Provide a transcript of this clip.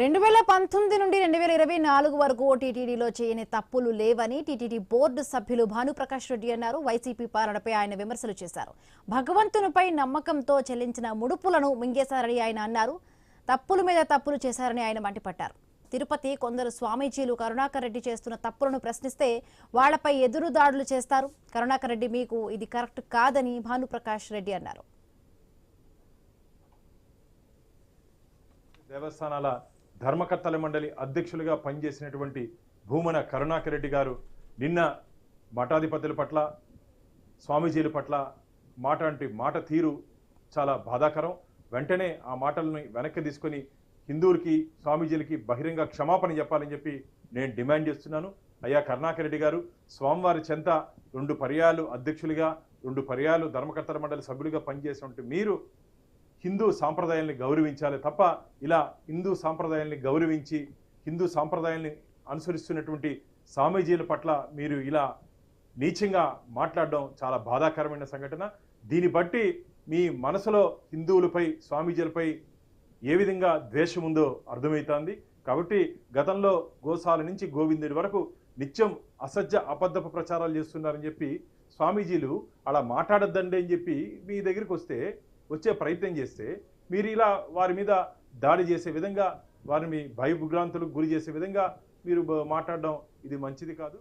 2019 నుండి 2024 వరకు టీటీడీలో చేయని తప్పులు లేవని టీటీడీ బోర్డు సభ్యులు భానుప్రకాష్ రెడ్డి అన్నారు. వైసీపీ పాలనపై ఆయన విమర్శలు చేశారు. భగవంతునిపై నమ్మకంతో చెల్లించిన ముడుపులను మింగేశారని ఆయన అన్నారు. తప్పుల మీద తప్పులు చేశారని ఆయన మండిపడ్డారు. తిరుపతి కొందరు స్వామీజీలు కరుణాకర్ రెడ్డి చేస్తున్న తప్పులను ప్రశ్నిస్తే వాళ్లపై ఎదురుదాడులు చేస్తారు. కరుణాకర్ రెడ్డి మీకు ఇది కరెక్ట్ కాదని భానుప్రకాష్ రెడ్డి అన్నారు. దేవస్థానాల ధర్మకర్తల మండలి అధ్యక్షులుగా పనిచేసినటువంటి భూమన కరుణాకర్ రెడ్డి గారు నిన్న మఠాధిపతుల పట్ల స్వామీజీల పట్ల మాట తీరు చాలా బాధాకరం. వెంటనే ఆ మాటలను వెనక్కి తీసుకొని హిందువులకి స్వామీజీలకి బహిరంగ క్షమాపణ చెప్పాలని చెప్పి నేను డిమాండ్ చేస్తున్నాను. అయ్యా కరుణాకర్ రెడ్డి గారు, స్వామివారి చెంత 2 పర్యాయాలు అధ్యక్షులుగా 2 పర్యాయాలు ధర్మకర్తల మండలి సభ్యులుగా పనిచేసినటువంటి మీరు హిందూ సాంప్రదాయాల్ని గౌరవించాలి తప్ప ఇలా హిందూ సాంప్రదాయాల్ని గౌరవించి హిందూ సాంప్రదాయాల్ని అనుసరిస్తున్నటువంటి స్వామీజీల పట్ల మీరు ఇలా నీచంగా మాట్లాడడం చాలా బాధాకరమైన సంఘటన. దీన్ని బట్టి మీ మనసులో హిందువులపై స్వామీజీలపై ఏ విధంగా ద్వేషం ఉందో అర్థమవుతోంది. కాబట్టి గతంలో గోశాల నుంచి గోవిందుడి వరకు నిత్యం అసత్య అబద్ధపు ప్రచారాలు చేస్తున్నారని చెప్పి స్వామీజీలు అలా మాట్లాడొద్దండి అని చెప్పి మీ దగ్గరికి వచ్చే ప్రయత్నం చేస్తే మీరు ఇలా వారి మీద దాడి చేసే విధంగా వారిని భయభ్రాంతులకు గురి చేసే విధంగా మీరు మాట్లాడడం ఇది మంచిది కాదు.